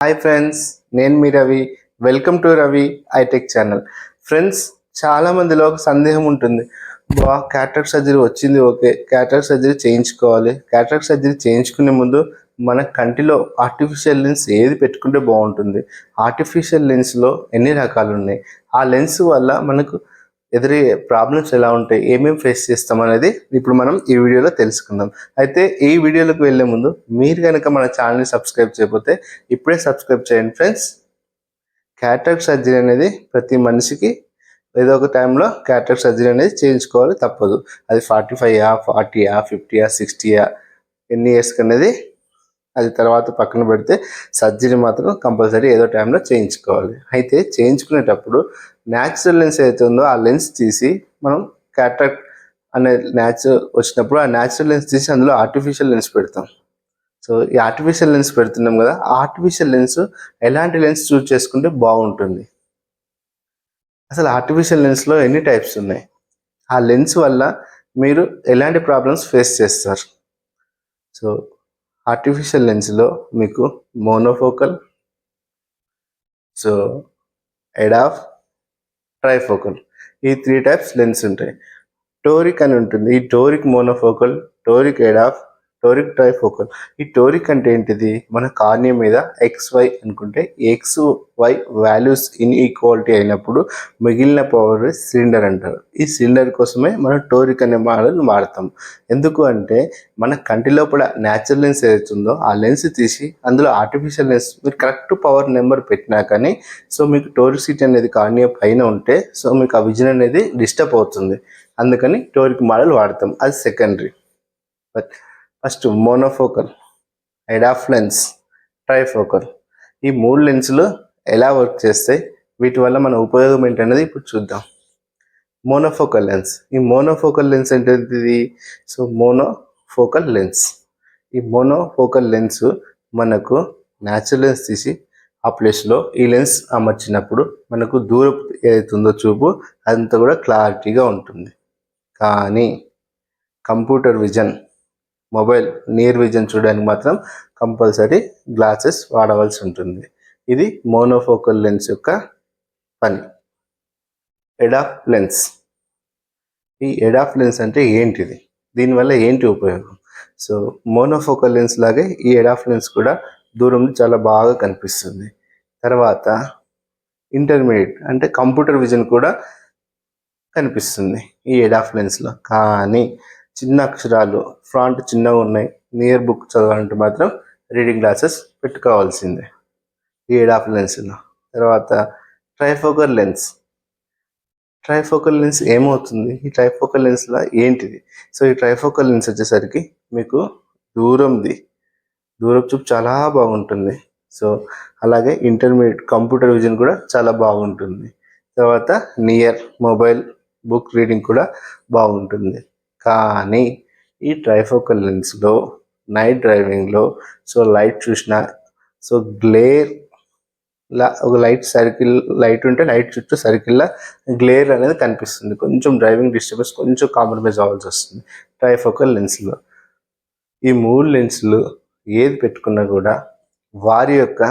Hi friends, నేను మీ Ravi. Welcome to Ravi iTech channel. Friends, చాలా మందిలో ఒక సందేహం ఉంటుంది. క్యాటరాక్ట్ సర్జరీ వచ్చింది, ఓకే, క్యాటరాక్ట్ సర్జరీ చేయించుకోవాలి. క్యాటరాక్ట్ సర్జరీ చేయించుకునే ముందు మన కంటిలో ఆర్టిఫిషియల్ లెన్స్ ఏది పెట్టుకుంటే బాగుంటుంది? ఆర్టిఫిషియల్ లెన్స్లో ఎన్ని రకాలు ఉన్నాయి? ఆ లెన్స్ వల్ల మనకు ఎదురయ్యే ప్రాబ్లమ్స్ ఎలా ఉంటాయి, ఏమేమి ఫేస్ చేస్తాం అనేది ఇప్పుడు మనం ఈ వీడియోలో తెలుసుకుందాం. అయితే ఈ వీడియోలోకి వెళ్ళే ముందు మీరు కనుక మన ఛానల్ని సబ్స్క్రైబ్ చేయకపోతే ఇప్పుడే సబ్స్క్రైబ్ చేయండి ఫ్రెండ్స్. క్యాటరాక్ట్ సర్జరీ అనేది ప్రతి మనిషికి ఏదో ఒక టైంలో క్యాటరాక్ట్ సర్జరీ అనేది చేయించుకోవాలి, తప్పదు. అది 45యా, 40యా, 50యా, 60యా, ఎన్ని ఇయర్స్కి అనేది అది తర్వాత పక్కన పెడితే సర్జరీ మాత్రం కంపల్సరీ ఏదో టైంలో చేయించుకోవాలి. అయితే చేయించుకునేటప్పుడు న్యాచురల్ లెన్స్ ఏదైతే ఉందో ఆ లెన్స్ తీసి మనం క్యాటరాక్ట్ అనే వచ్చినప్పుడు ఆ న్యాచురల్ లెన్స్ తీసి అందులో ఆర్టిఫిషియల్ లెన్స్ పెడతాం. సో ఈ ఆర్టిఫిషియల్ లెన్స్ పెడుతున్నాం కదా, ఆ ఆర్టిఫిషియల్ లెన్స్ ఎలాంటి లెన్స్ చూస్ చేసుకుంటే బాగుంటుంది? అసలు ఆర్టిఫిషియల్ లెన్స్లో ఎన్ని టైప్స్ ఉన్నాయి? ఆ లెన్స్ వల్ల మీరు ఎలాంటి ప్రాబ్లమ్స్ ఫేస్ చేస్తారు? సో ఆర్టిఫిషియల్ లెన్స్లో మీకు మోనోఫోకల్, సో ఎడాఫ్, ట్రైఫోకల్, ఈ 3 టైప్స్ లెన్స్ ఉంటాయి. టోరిక్ అని ఉంటుంది. ఈ toric monofocal, toric EDOF, toric trifocal. ఈ టోరిక్ అంటే ఏంటిది? మన కార్నియా మీద XY అనుకుంటే XY వాల్యూస్ ఇన్ఈక్వాలిటీ అయినప్పుడు మిగిలిన పవర్ సిలిండర్ అంటారు. ఈ సిలిండర్ కోసమే మనం టోరిక్ అనే మోడల్ వాడతాం. ఎందుకు అంటే మన కంటి లోపల న్యాచురల్ లెన్స్ ఏదైతుందో ఆ లెన్స్ తీసి అందులో ఆర్టిఫిషియల్ లెన్స్ మీరు కరెక్ట్ పవర్ నెంబర్ పెట్టినా కానీ సో మీకు టోరిసిటీ అనేది కార్నియా పైన ఉంటే సో మీకు ఆ విజన్ అనేది డిస్టర్బ్ అవుతుంది. అందుకని టోరిక్ మోడల్ వాడతాం, అది secondary. First monofocal, EDOF lens, trifocal. ఈ 3 లెన్సులు ఎలా వర్క్ చేస్తాయి, వీటి వల్ల మన ఉపయోగం ఏంటనేది ఇప్పుడు చూద్దాం. Monofocal lens. ఈ మోనోఫోకల్ లెన్స్ ఏంటిది? So monofocal lens. ఈ మోనోఫోకల్ లెన్స్ మనకు న్యాచురల్ లెన్స్ తీసి ఆ ప్లేస్లో ఈ లెన్స్ అమర్చినప్పుడు మనకు దూరం ఏదైతుందో చూపు అదంతా కూడా క్లారిటీగా ఉంటుంది. కానీ computer vision, mobile near vision చూడడానికి మాత్రం కంపల్సరీ గ్లాసెస్ వాడవలసి ఉంటుంది. ఇది మోనోఫోకల్ లెన్స్ యొక్క పని. ఎడాఫ్ లెన్స్. ఈ ఎడాఫ్ లెన్స్ అంటే ఏంటిది, దీనివల్ల ఏంటి ఉపయోగం? సో మోనోఫోకల్ లెన్స్ లాగే ఈ ఎడాఫ్ లెన్స్ కూడా దూరం చాలా బాగా కనిపిస్తుంది. తర్వాత ఇంటర్మీడియట్ అంటే కంప్యూటర్ విజన్ కూడా కనిపిస్తుంది ఈ ఎడాఫ్ లెన్స్లో. కానీ చిన్న అక్షరాలు, ఫ్రాంట్ చిన్నగా ఉన్నాయి, నియర్ బుక్ చదవాలంటే మాత్రం రీడింగ్ గ్లాసెస్ పెట్టుకోవాల్సిందే ఈ ఎడాఫ్ లెన్స్లో. తర్వాత ట్రైఫోకల్ లెన్స్. ట్రైఫోకల్ లెన్స్ ఏమవుతుంది? ఈ ట్రైఫోకల్ లెన్స్లో ఏంటిది? సో ఈ ట్రైఫోకల్ లెన్స్ వచ్చేసరికి మీకు దూరపు చూపు చాలా బాగుంటుంది. సో అలాగే ఇంటర్మీడియట్ కంప్యూటర్ విజన్ కూడా చాలా బాగుంటుంది. తర్వాత నియర్ మొబైల్ బుక్ రీడింగ్ కూడా బాగుంటుంది. కానీ ఈ ట్రైఫోకల్ లెన్స్లో నైట్ డ్రైవింగ్లో సో లైట్ చూసినా సో గ్లేర్ ఒక లైట్ ఉంటే లైట్ చుట్టూ సర్కిల్లా గ్లేర్ అనేది కనిపిస్తుంది. కొంచెం డ్రైవింగ్ డిస్టర్బెన్స్ కొంచెం కాంప్రమైజ్ అవ్వాల్సి వస్తుంది ట్రైఫోకల్ లెన్స్లో. ఈ 3 లెన్స్లు ఏది పెట్టుకున్నా కూడా వారి యొక్క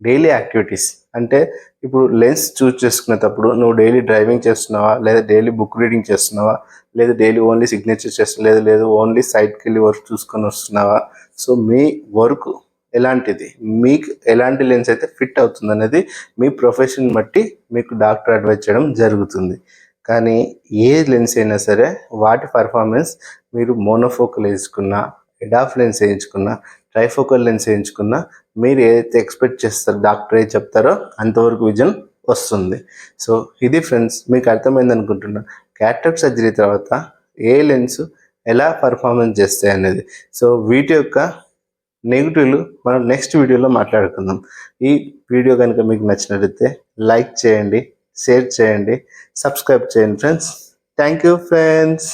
డైలీ యాక్టివిటీస్, అంటే ఇప్పుడు లెన్స్ చూస్ చేసుకునేటప్పుడు నువ్వు డైలీ డ్రైవింగ్ చేస్తున్నావా, లేదా డైలీ బుక్ రీడింగ్ చేస్తున్నావా, లేదా డైలీ ఓన్లీ సిగ్నేచర్ చేస్తున్నావా, లేదు ఓన్లీ సైట్కి వెళ్ళి వర్క్ చూసుకొని వస్తున్నావా, సో మీ వర్క్ ఎలాంటిది, మీకు ఎలాంటి లెన్స్ అయితే ఫిట్ అవుతుంది అనేది మీ ప్రొఫెషన్ బట్టి మీకు డాక్టర్ అడ్వైజ్ చేయడం జరుగుతుంది. కానీ ఏ లెన్స్ అయినా సరే వాటి పర్ఫార్మెన్స్ మీరు మోనోఫోకల్ వేసుకున్నా, ఎడాఫ్ లెన్స్ వేయించుకున్నా, ట్రైఫోకల్ లెన్స్ వేయించుకున్నా మీరు ఏదైతే ఎక్స్పెక్ట్ చేస్తారో డాక్టర్ ఏది చెప్తారో అంతవరకు విజన్ వస్తుంది. సో ఇది ఫ్రెండ్స్, మీకు అర్థమైంది అనుకుంటున్నా క్యాటరాక్ట్ సర్జరీ తర్వాత ఏ లెన్స్ ఎలా పర్ఫార్మెన్స్ చేస్తాయి అనేది. సో వీటి యొక్క నెగిటివ్లు మనం నెక్స్ట్ వీడియోలో మాట్లాడుకుందాం. ఈ వీడియో కనుక మీకు నచ్చినట్లయితే లైక్ చేయండి, షేర్ చేయండి, సబ్స్క్రైబ్ చేయండి ఫ్రెండ్స్. Thank you friends.